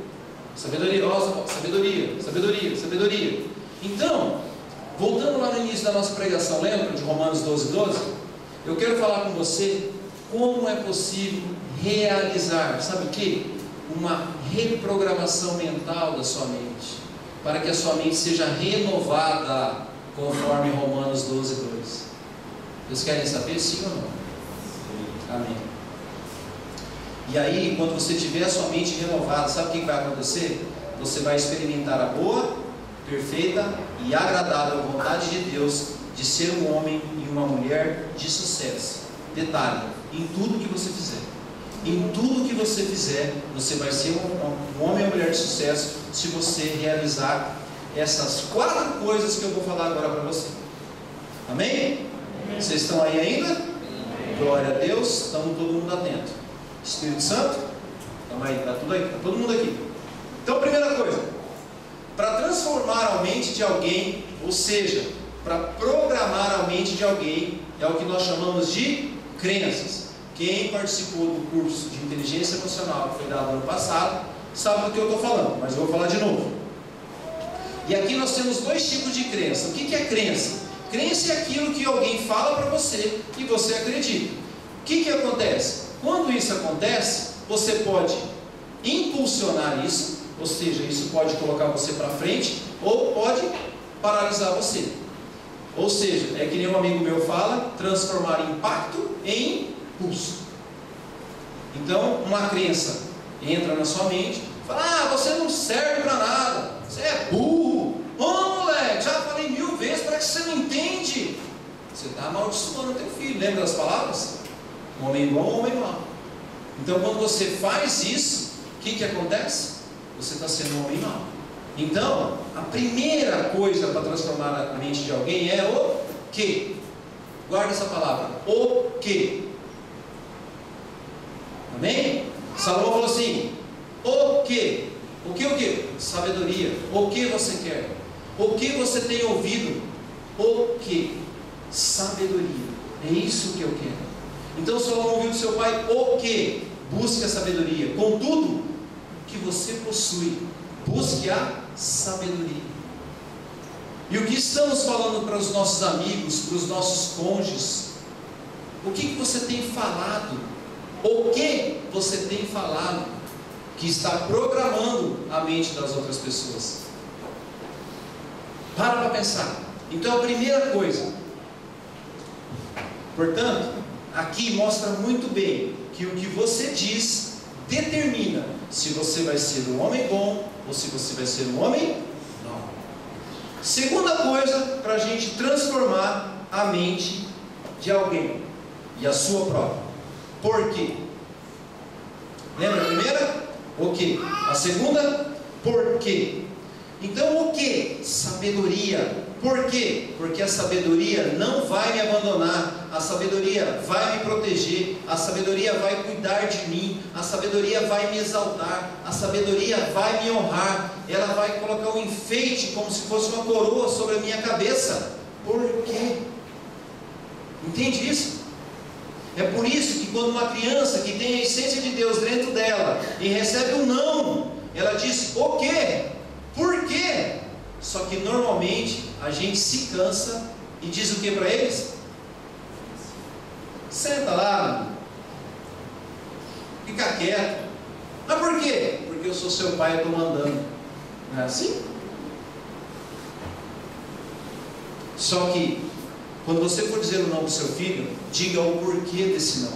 sabedoria, sabedoria, sabedoria, sabedoria. Então, voltando lá no início da nossa pregação, lembra de Romanos 12:12? Eu quero falar com você como é possível realizar, sabe o que? Uma reprogramação mental da sua mente, para que a sua mente seja renovada, conforme Romanos 12:2. Vocês querem saber, sim ou não? Amém. E aí, quando você tiver a sua mente renovada, sabe o que vai acontecer? Você vai experimentar a boa, perfeita e agradável vontade de Deus de ser um homem e uma mulher de sucesso. Detalhe: em tudo que você fizer. Em tudo que você fizer, você vai ser um homem ou mulher de sucesso, se você realizar essas 4 coisas que eu vou falar agora para você. Amém? Amém. Vocês estão aí ainda? Amém. Glória a Deus. Estamos todo mundo atento. Espírito Santo? Estamos aí, está tudo aí, está todo mundo aqui. Então, primeira coisa, para transformar a mente de alguém, ou seja, para programar a mente de alguém, é o que nós chamamos de crenças. Quem participou do curso de inteligência emocional que foi dado ano passado, sabe do que eu estou falando, mas eu vou falar de novo. E aqui nós temos 2 tipos de crença. O que é crença? Crença é aquilo que alguém fala para você e você acredita. O que acontece? Quando isso acontece, você pode impulsionar isso, ou seja, isso pode colocar você para frente, ou pode paralisar você. Ou seja, é que nem um amigo meu fala, transformar impacto em impulso. Então, uma crença entra na sua mente, fala: ah, você não serve para nada, você é burro, moleque, já falei 1000 vezes, parece que você não entende. Você está amaldiçoando o teu filho. Lembra das palavras? Um homem bom, um homem mau. Então, quando você faz isso, o que acontece? Você está sendo um homem mau. Então, a primeira coisa para transformar a mente de alguém é o que? Guarda essa palavra, o que? Amém? Salomão falou assim: o que? O que? O que? Sabedoria. O que você quer? O que você tem ouvido? O que? Sabedoria. É isso que eu quero. Então Salomão ouviu do seu pai o que? Busque a sabedoria. Contudo, o que você possui, busque a sabedoria. E o que estamos falando para os nossos amigos, para os nossos cônjuges? O que você tem falado? O que você tem falado que está programando a mente das outras pessoas? Para pensar. Então a primeira coisa, portanto, aqui mostra muito bem que o que você diz determina se você vai ser um homem bom ou se você vai ser um homem mau. Segunda coisa, para a gente transformar a mente de alguém e a sua própria. Por quê? Lembra a primeira? O que? A segunda? Por quê? Então o que? Sabedoria. Por quê? Porque a sabedoria não vai me abandonar, a sabedoria vai me proteger, a sabedoria vai cuidar de mim, a sabedoria vai me exaltar, a sabedoria vai me honrar, ela vai colocar um enfeite como se fosse uma coroa sobre a minha cabeça. Por quê? Entende isso? É por isso que quando uma criança que tem a essência de Deus dentro dela e recebe um não, ela diz o quê? Por quê? Só que normalmente a gente se cansa e diz o que para eles? Senta lá, fica quieto. Mas por quê? Porque eu sou seu pai e estou mandando. Não é assim? Só que quando você for dizer o não para o seu filho, diga o porquê desse não.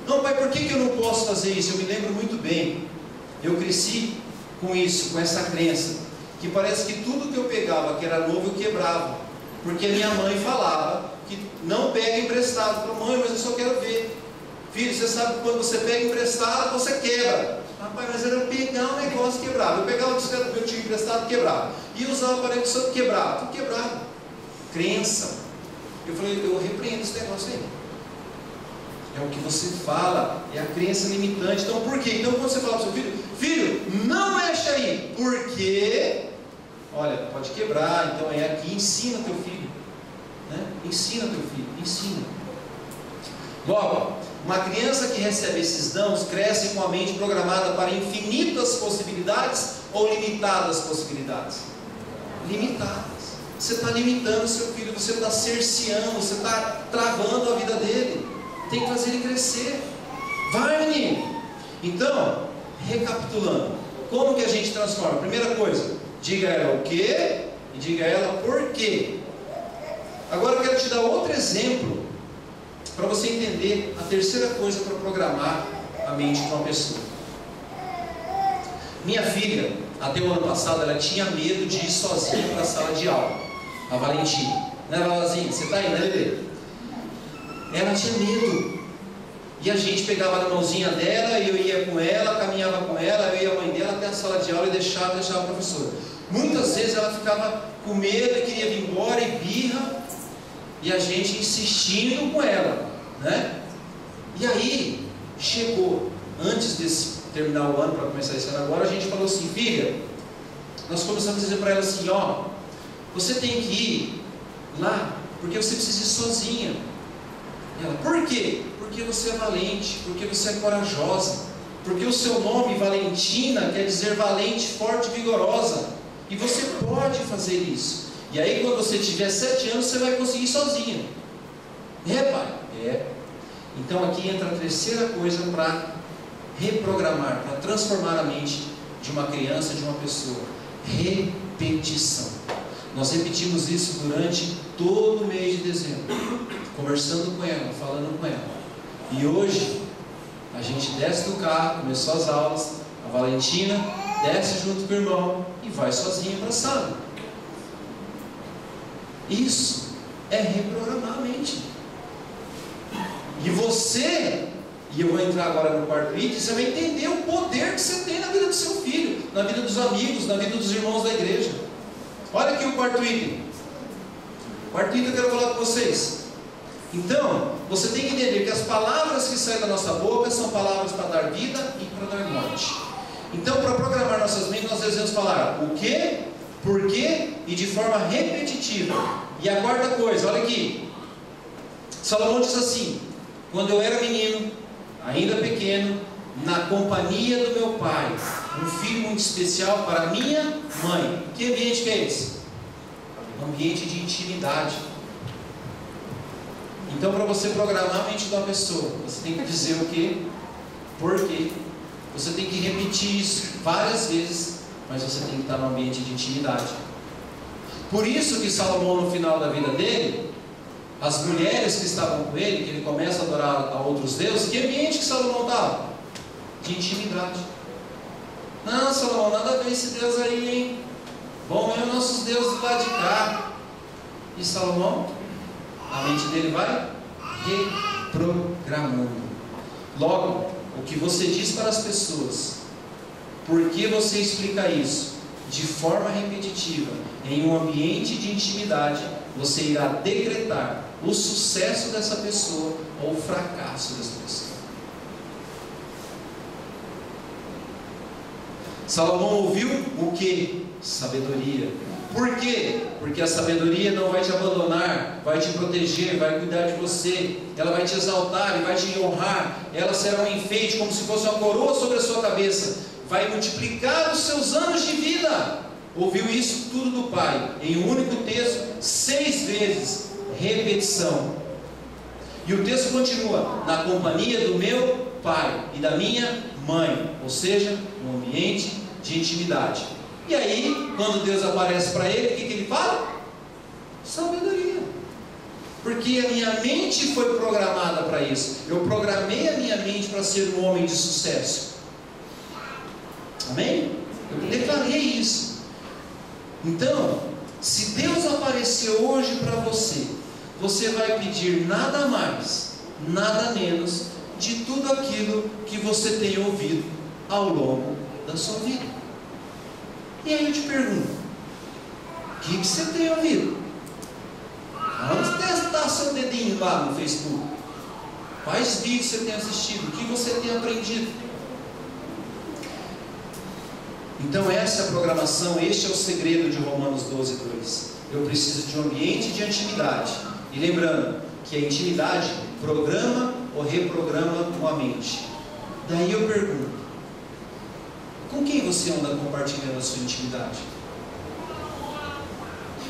Não, pai, por que eu não posso fazer isso? Eu me lembro muito bem. Eu cresci com isso, com essa crença, que parece que tudo que eu pegava, que era novo, eu quebrava. Porque a minha mãe falava que não pega emprestado. Eu falei, mãe, mas eu só quero ver. Filho, você sabe que quando você pega emprestado, você quebra. Rapaz, mas era pegar um negócio e quebrava. Eu pegava o bicicleta que eu tinha emprestado e quebrava. E usava o aparelho que quebrava. Tudo quebrava. Crença. Eu falei, eu repreendo esse negócio aí. É o que você fala, é a crença limitante. Então por quê? Então quando você fala para o seu filho, filho, não mexe aí, porque, olha, pode quebrar, então é aqui, ensina teu filho, né? Ensina teu filho, ensina. Logo, uma criança que recebe esses dons, cresce com a mente programada para infinitas possibilidades ou limitadas possibilidades? Limitadas. Você está limitando o seu filho, você está cerceando, você está travando a vida dele. Tem que fazer ele crescer. Vai, menino. Então, recapitulando, como que a gente transforma? Primeira coisa, diga a ela o que e diga a ela por quê. Agora eu quero te dar outro exemplo para você entender a terceira coisa para programar a mente de uma pessoa. Minha filha, até o ano passado, ela tinha medo de ir sozinha para a sala de aula. A Valentina, né, Lalazinha? Você está aí, né, bebê? Ela tinha medo. E a gente pegava na mãozinha dela, e eu ia com ela, caminhava com ela, eu ia a mãe dela até a sala de aula e deixava a professora. Muitas vezes ela ficava com medo e queria vir embora, e birra, e a gente insistindo com ela, né? E aí, chegou, antes de terminar o ano, para começar esse ano agora, a gente falou assim, filha, nós começamos a dizer para ela assim, ó, você tem que ir lá, porque você precisa ir sozinha. E ela, por quê? Porque você é valente, porque você é corajosa, porque o seu nome Valentina quer dizer valente, forte e vigorosa, e você pode fazer isso. E aí quando você tiver 7 anos, você vai conseguir ir sozinha. É, pai? É. Então aqui entra a terceira coisa para reprogramar, para transformar a mente de uma criança, de uma pessoa. Repetição. Nós repetimos isso durante todo o mês de dezembro, conversando com ela, falando com ela. E hoje, a gente desce do carro, começou as aulas, a Valentina desce junto com o irmão e vai sozinha para a sala. Isso é reprogramar a mente. E você, e eu vou entrar agora no quarto item, você vai entender o poder que você tem na vida do seu filho, na vida dos amigos, na vida dos irmãos da igreja. Olha aqui o quarto item. O quarto item eu quero falar com vocês. Então, você tem que entender que as palavras que saem da nossa boca são palavras para dar vida e para dar morte. Então, para programar nossas mentes, nós devemos falar o que, por quê e de forma repetitiva. E a quarta coisa, olha aqui. Salomão diz assim, quando eu era menino, ainda pequeno, na companhia do meu pai, um filho muito especial para minha mãe. Que ambiente que é esse? Um ambiente de intimidade. Então, para você programar a mente de uma pessoa, você tem que dizer o quê? Por quê? Você tem que repetir isso várias vezes, mas você tem que estar no ambiente de intimidade. Por isso que Salomão, no final da vida dele, as mulheres que estavam com ele, que ele começa a adorar a outros deuses, que ambiente que Salomão estava? De intimidade. Não, Salomão, nada a ver esse Deus aí, hein? Bom é os nossos deuses do lado de cá. E Salomão, a mente dele vai reprogramando. Logo, o que você diz para as pessoas, por que você explica isso de forma repetitiva, em um ambiente de intimidade, você irá decretar o sucesso dessa pessoa ou o fracasso dessa pessoa. Salomão ouviu o que? Sabedoria. Por quê? Porque a sabedoria não vai te abandonar, vai te proteger, vai cuidar de você, ela vai te exaltar e vai te honrar, ela será um enfeite como se fosse uma coroa sobre a sua cabeça, vai multiplicar os seus anos de vida. Ouviu isso tudo do pai, em um único texto, 6 vezes, repetição. E o texto continua, na companhia do meu pai e da minha mãe, ou seja, um ambiente de intimidade. E aí, quando Deus aparece para ele, o que ele fala? Sabedoria. Porque a minha mente foi programada para isso. Eu programei a minha mente para ser um homem de sucesso. Amém? Eu declarei isso. Então, se Deus apareceu hoje para você, você vai pedir nada mais, nada menos de tudo aquilo que você tem ouvido ao longo da sua vida. E aí eu te pergunto, o que você tem ouvido? Vamos testar seu dedinho lá no Facebook. Quais vídeos você tem assistido? O que você tem aprendido? Então essa é a programação, este é o segredo de Romanos 12:2. Eu preciso de um ambiente de intimidade. E lembrando que a intimidade programa ou reprograma uma mente. Daí eu pergunto, com quem você anda compartilhando a sua intimidade?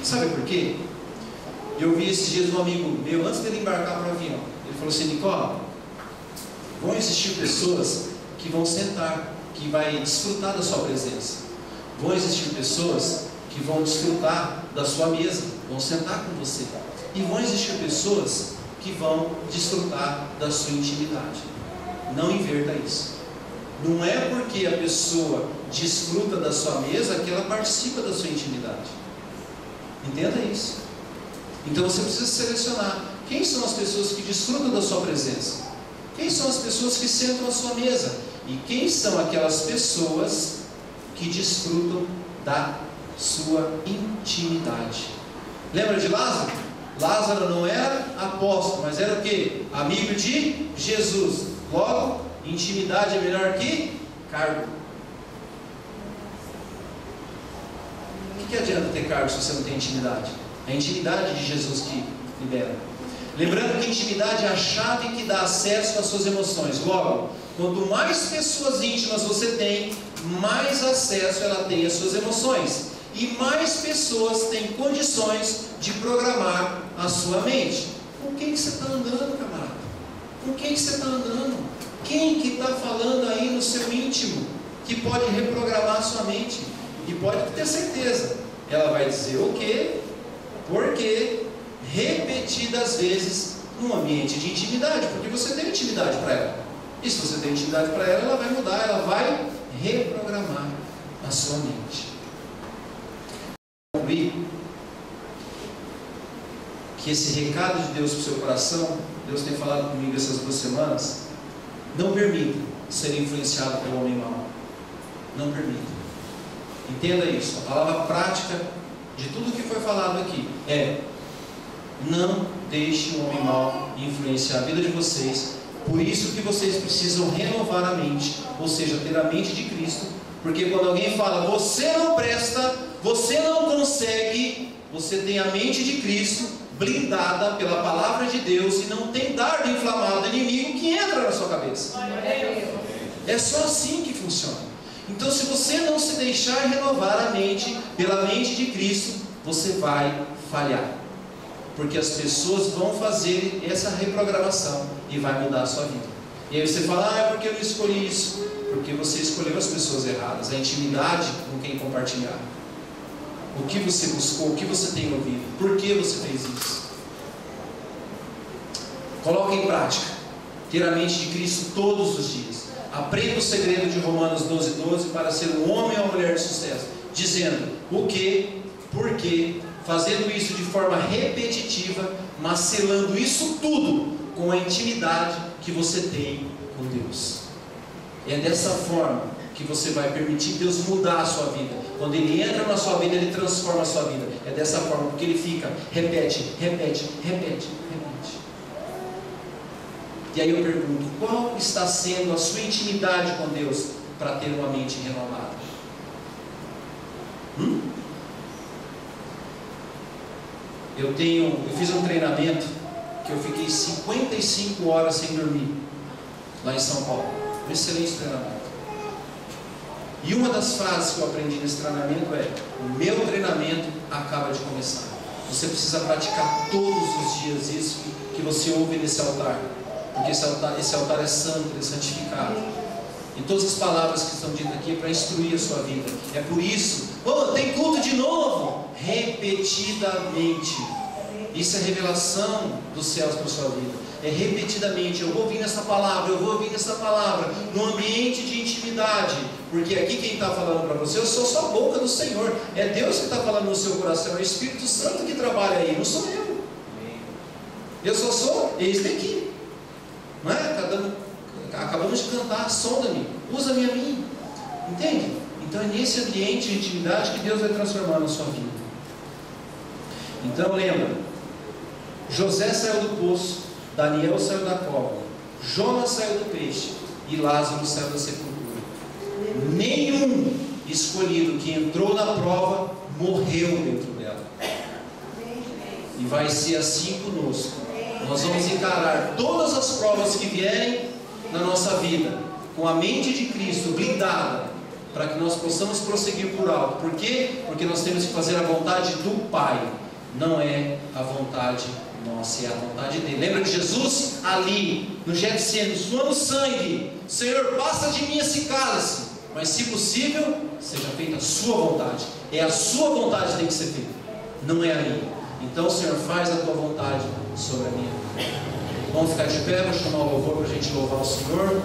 Sabe por quê? Eu vi esses dias um amigo meu, antes dele embarcar para o avião, ele falou assim, Nicola, vão existir pessoas que vão sentar, que vai desfrutar da sua presença. Vão existir pessoas que vão desfrutar da sua mesa, vão sentar com você. E vão existir pessoas que vão desfrutar da sua intimidade. Não inverta isso. Não é porque a pessoa desfruta da sua mesa que ela participa da sua intimidade. Entenda isso. Então você precisa selecionar quem são as pessoas que desfrutam da sua presença, quem são as pessoas que sentam à sua mesa e quem são aquelas pessoas que desfrutam da sua intimidade. Lembra de Lázaro? Lázaro não era apóstolo, mas era o quê? Amigo de Jesus. Logo, intimidade é melhor que cargo. O que adianta ter cargo se você não tem intimidade? É a intimidade de Jesus que libera. Lembrando que intimidade é a chave que dá acesso às suas emoções. Logo, quanto mais pessoas íntimas você tem, mais acesso ela tem às suas emoções. E mais pessoas têm condições de programar a sua mente. Com quem que você está andando, camarada? Com quem que você está andando? Quem que está falando aí no seu íntimo que pode reprogramar a sua mente? E pode ter certeza, ela vai dizer o quê, por quê, repetidas vezes num ambiente de intimidade, porque você tem intimidade para ela. E se você tem intimidade para ela, ela vai mudar, ela vai reprogramar a sua mente. Que esse recado de Deus para o seu coração, Deus tem falado comigo essas 2 semanas, não permita ser influenciado pelo homem mau. Não permita. Entenda isso. A palavra prática de tudo que foi falado aqui é: não deixe o homem mau influenciar a vida de vocês. Por isso que vocês precisam renovar a mente, ou seja, ter a mente de Cristo. Porque quando alguém fala, você não presta, você não consegue, você tem a mente de Cristo, blindada pela palavra de Deus e não tem dardo inflamado do inimigo que entra na sua cabeça. É só assim que funciona. Então, se você não se deixar renovar a mente pela mente de Cristo, você vai falhar, porque as pessoas vão fazer essa reprogramação e vai mudar a sua vida. E aí você fala, é porque eu não escolhi isso. Porque você escolheu as pessoas erradas. A intimidade com quem compartilhar. O que você buscou, o que você tem ouvido, por que você fez isso. Coloque em prática ter a mente de Cristo todos os dias. Aprenda o segredo de Romanos 12:12 para ser um homem ou uma mulher de sucesso, dizendo o que, por quê, fazendo isso de forma repetitiva, mas selando isso tudo com a intimidade que você tem com Deus. É dessa forma que você vai permitir Deus mudar a sua vida. Quando Ele entra na sua vida, Ele transforma a sua vida. É dessa forma, porque Ele fica, repete. E aí eu pergunto, qual está sendo a sua intimidade com Deus para ter uma mente renovada? Eu fiz um treinamento que eu fiquei 55 horas sem dormir, lá em São Paulo. Um excelente treinamento. E uma das frases que eu aprendi nesse treinamento é: o meu treinamento acaba de começar. Você precisa praticar todos os dias isso que você ouve nesse altar, porque esse altar é santo, é santificado. E todas as palavras que estão ditas aqui é para instruir a sua vida. É por isso, tem culto de novo, repetidamente. Isso é revelação dos céus para a sua vida. É repetidamente, eu vou ouvir essa palavra, no ambiente de intimidade. Porque aqui quem está falando para você, eu sou só a boca do Senhor. É Deus que está falando no seu coração, é o Espírito Santo que trabalha aí, não sou eu. Eu só sou este aqui. Não é? Acabamos de cantar, sonda-me, usa-me a mim. Entende? Então é nesse ambiente de intimidade que Deus vai transformar na sua vida. Então lembra, José saiu do poço, Daniel saiu da cova, Jonas saiu do peixe e Lázaro saiu da sepultura. Nenhum escolhido que entrou na prova morreu dentro dela. E vai ser assim conosco. Nós vamos encarar todas as provas que vierem na nossa vida com a mente de Cristo blindada, para que nós possamos prosseguir por alto. Por quê? Porque nós temos que fazer a vontade do Pai. Não é a vontade nossa, é a vontade dele. Lembra de Jesus ali no Getsemane, suando sangue: Senhor, passa de mim esse cálice, mas se possível seja feita a sua vontade. É a sua vontade que tem que ser feita, não é a minha. Então, Senhor, faz a tua vontade sobre a minha vida. Vamos ficar de pé, vou chamar o louvor para a gente louvar o Senhor.